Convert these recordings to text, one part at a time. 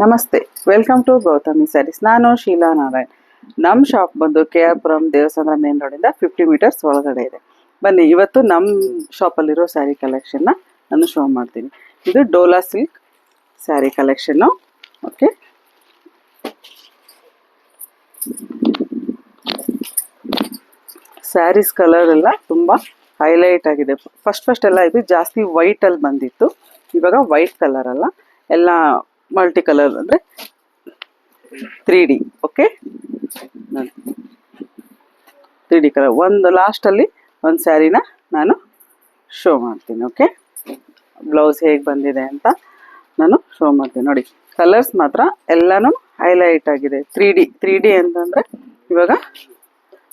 ನಮಸ್ತೆ, welcome to Gautami saris. ನಾನು ಶೀಲಾ ನಾರಾಯಣ್. ನಮ್ಮ ಶಾಪ್ ಬಂದು KR ಪುರಂ ದೇವಸ್ಥಾನ ಮೇನ್ ರೋಡಿಂದ 50 ಮೀಟರ್ಸ್ ಒಳಗಡೆ ಇದೆ. ಬನ್ನಿ, ಇವತ್ತು ನಮ್ಮ ಶಾಪಲ್ಲಿರೋ ಸ್ಯಾರಿ ಕಲೆಕ್ಷನ್ನ ನಾನು ಶೋ ಮಾಡ್ತೀನಿ. ಇದು ಡೋಲಾ ಸಿಲ್ಕ್ ಸ್ಯಾರಿ ಕಲೆಕ್ಷನ್ನು. ಓಕೆ, ಸ್ಯಾರೀಸ್ ಕಲರ್ ಎಲ್ಲ ತುಂಬ ಹೈಲೈಟ್ ಆಗಿದೆ. ಫಸ್ಟ್ ಎಲ್ಲ ಇದು ಜಾಸ್ತಿ ವೈಟಲ್ಲಿ ಬಂದಿತ್ತು. ಇವಾಗ ವೈಟ್ ಕಲರ್ ಅಲ್ಲ, ಎಲ್ಲ ಮಲ್ಟಿ ಕಲರ್ ಅಂದರೆ 3D. Okay, 3D colour. ಒಂದು ಲಾಸ್ಟಲ್ಲಿ ಒಂದು ಸ್ಯಾರಿನ ನಾನು ಶೋ ಮಾಡ್ತೀನಿ. ಓಕೆ, ಬ್ಲೌಸ್ ಹೇಗೆ ಬಂದಿದೆ ಅಂತ ನಾನು ಶೋ ಮಾಡ್ತೀನಿ. ನೋಡಿ, ಕಲರ್ಸ್ ಮಾತ್ರ ಎಲ್ಲನೂ ಹೈಲೈಟ್ ಆಗಿದೆ. 3D ಅಂತಂದರೆ ಇವಾಗ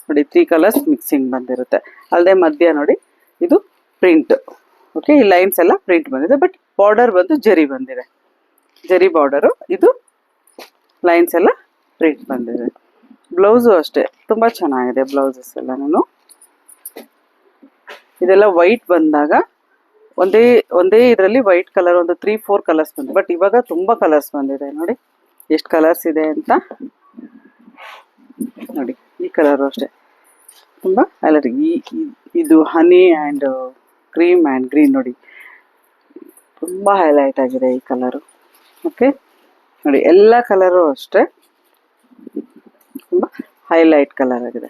ನೋಡಿ 3 ಕಲರ್ಸ್ ಮಿಕ್ಸಿಂಗ್ ಬಂದಿರುತ್ತೆ. ಅಲ್ಲದೆ ಮಧ್ಯ ನೋಡಿ ಇದು ಪ್ರಿಂಟ್. ಓಕೆ, ಈ ಲೈನ್ಸ್ ಎಲ್ಲ ಪ್ರಿಂಟ್ ಬಂದಿದೆ, ಬಟ್ ಬಾರ್ಡರ್ ಬಂದು ಜರಿ ಬಂದಿದೆ. ಜರಿ ಬಾರ್ಡರು, ಇದು ಲೈನ್ಸ್ ಎಲ್ಲ ಪ್ರಿಂಟ್ ಬಂದಿದೆ. ಬ್ಲೌಸು ಅಷ್ಟೇ ತುಂಬ ಚೆನ್ನಾಗಿದೆ. ಬ್ಲೌಸಸ್ ಎಲ್ಲನೂ ಇದೆಲ್ಲ ವೈಟ್ ಬಂದಾಗ ಒಂದೇ ಇದರಲ್ಲಿ ವೈಟ್ ಕಲರ್ ಒಂದು 3-4 ಕಲರ್ಸ್ ಬಂದಿದೆ. ಬಟ್ ಇವಾಗ ತುಂಬ ಕಲರ್ಸ್ ಬಂದಿದೆ. ನೋಡಿ ಎಷ್ಟು ಕಲರ್ಸ್ ಇದೆ ಅಂತ. ನೋಡಿ, ಈ ಕಲರು ಅಷ್ಟೇ ತುಂಬ ಹೈಲೈಟ್. ಇದು ಹನಿ ಆ್ಯಂಡ್ ಕ್ರೀಮ್ ಆ್ಯಂಡ್ ಗ್ರೀನ್. ನೋಡಿ, ತುಂಬ ಹೈಲೈಟ್ ಆಗಿದೆ ಈ ಕಲರು. ಓಕೆ, ನೋಡಿ ಎಲ್ಲ ಕಲರು ಅಷ್ಟೇ ತುಂಬ ಹೈಲೈಟ್ ಕಲರ್ ಆಗಿದೆ.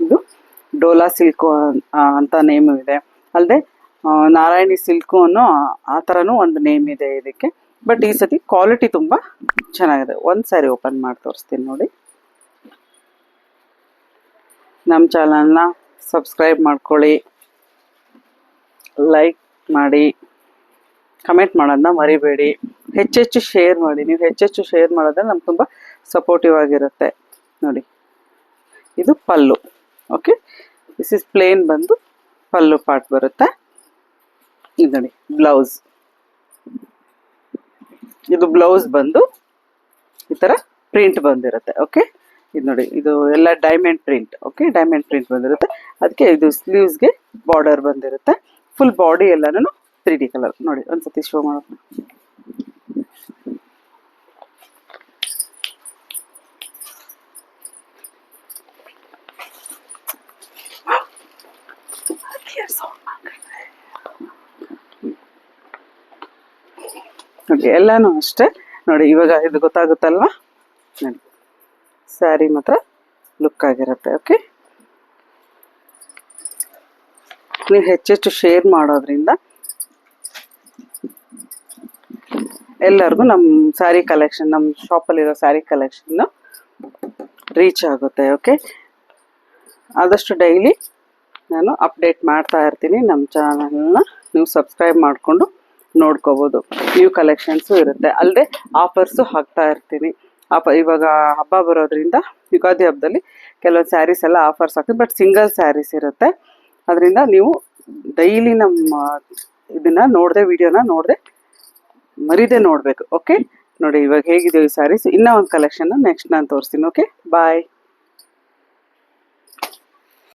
ಇದು ಡೋಲಾ ಸಿಲ್ಕು ಅಂತ ನೇಮು ಇದೆ. ಅಲ್ಲದೆ ನಾರಾಯಣಿ ಸಿಲ್ಕು ಅನ್ನೋ ಆ ಥರನೂ ಒಂದು ನೇಮ್ ಇದೆ ಇದಕ್ಕೆ. ಬಟ್ ಈ ಸತಿ ಕ್ವಾಲಿಟಿ ತುಂಬ ಚೆನ್ನಾಗಿದೆ. ಒಂದು ಸ್ಯಾರಿ ಓಪನ್ ಮಾಡಿ ತೋರಿಸ್ತೀನಿ ನೋಡಿ. ನಮ್ಮ ಚಾನಲ್ನ ಸಬ್ಸ್ಕ್ರೈಬ್ ಮಾಡ್ಕೊಳ್ಳಿ, ಲೈಕ್ ಮಾಡಿ, ಕಮೆಂಟ್ ಮಾಡೋದನ್ನ ಮರಿಬೇಡಿ, ಹೆಚ್ಚೆಚ್ಚು ಶೇರ್ ಮಾಡಿ. ನೀವು ಹೆಚ್ಚೆಚ್ಚು ಶೇರ್ ಮಾಡೋದ್ರೆ ನಮ್ಗೆ ತುಂಬ ಸಪೋರ್ಟಿವ್ ಆಗಿರುತ್ತೆ. ನೋಡಿ, ಇದು ಪಲ್ಲು. ಓಕೆ, ದಿಸ್ ಇಸ್ ಪ್ಲೇನ್ ಬಂದು ಪಲ್ಲು ಪಾರ್ಟ್ ಬರುತ್ತೆ. ಇದು ನೋಡಿ ಬ್ಲೌಸ್. ಇದು ಬ್ಲೌಸ್ ಬಂದು ಈ ಥರ ಪ್ರಿಂಟ್ ಬಂದಿರುತ್ತೆ. ಓಕೆ, ಇದು ನೋಡಿ, ಇದು ಎಲ್ಲ diamond print. Okay, diamond print ಬಂದಿರುತ್ತೆ. ಅದಕ್ಕೆ ಇದು ಸ್ಲೀವ್ಸ್ಗೆ ಬಾರ್ಡರ್ ಬಂದಿರುತ್ತೆ. ಫುಲ್ ಬಾಡಿ ಎಲ್ಲನೂ 3D ಕಲರ್. ನೋಡಿ, ಒಂದ್ಸತಿ ಶೋ ಮಾಡೋಣ. ನೋಡಿ, ಎಲ್ಲನೂ ಅಷ್ಟೇ. ನೋಡಿ, ಇವಾಗ ಇದು ಗೊತ್ತಾಗುತ್ತಲ್ವಾ? ನೋಡಿ, ಸ್ಯಾರಿ ಮಾತ್ರ ಲುಕ್ ಆಗಿರುತ್ತೆ. ಓಕೆ, ನೀವು ಹೆಚ್ಚೆಚ್ಚು ಶೇರ್ ಮಾಡೋದ್ರಿಂದ ಎಲ್ಲರಿಗೂ ನಮ್ಮ ಸ್ಯಾರಿ ಕಲೆಕ್ಷನ್, ನಮ್ಮ ಶಾಪಲ್ಲಿರೋ ಸ್ಯಾರಿ ಕಲೆಕ್ಷನ್ನು ರೀಚ್ ಆಗುತ್ತೆ. ಓಕೆ, ಆದಷ್ಟು ಡೈಲಿ ನಾನು ಅಪ್ಡೇಟ್ ಮಾಡ್ತಾ ಇರ್ತೀನಿ. ನಮ್ಮ ಚಾನಲ್ನ ನೀವು ಸಬ್ಸ್ಕ್ರೈಬ್ ಮಾಡಿಕೊಂಡು ನೋಡ್ಕೋಬೋದು. ನ್ಯೂ ಕಲೆಕ್ಷನ್ಸು ಇರುತ್ತೆ. ಅಲ್ಲದೆ ಆಫರ್ಸು ಹಾಕ್ತಾ ಇರ್ತೀನಿ. ಇವಾಗ ಹಬ್ಬ ಬರೋದ್ರಿಂದ ಯುಗಾದಿ ಹಬ್ಬದಲ್ಲಿ ಕೆಲವೊಂದು ಸ್ಯಾರೀಸ್ ಎಲ್ಲ ಆಫರ್ಸ್ ಆಗ್ತದೆ. ಬಟ್ ಸಿಂಗಲ್ ಸ್ಯಾರೀಸ್ ಇರುತ್ತೆ. ಅದರಿಂದ ನೀವು ಡೈಲಿ ನಮ್ಮ ಇದನ್ನು ನೋಡದೆ, ವಿಡಿಯೋನ ನೋಡದೆ ಮರಿದೆ ನೋಡಬೇಕು. ಓಕೆ, ನೋಡಿ ಇವಾಗ ಹೇಗಿದೆ ಈ ಸ್ಯಾರೀಸ್. ಇನ್ನೂ ಒಂದು ಕಲೆಕ್ಷನ್ನ ನೆಕ್ಸ್ಟ್ ನಾನು ತೋರಿಸ್ತೀನಿ. ಓಕೆ, ಬಾಯ್.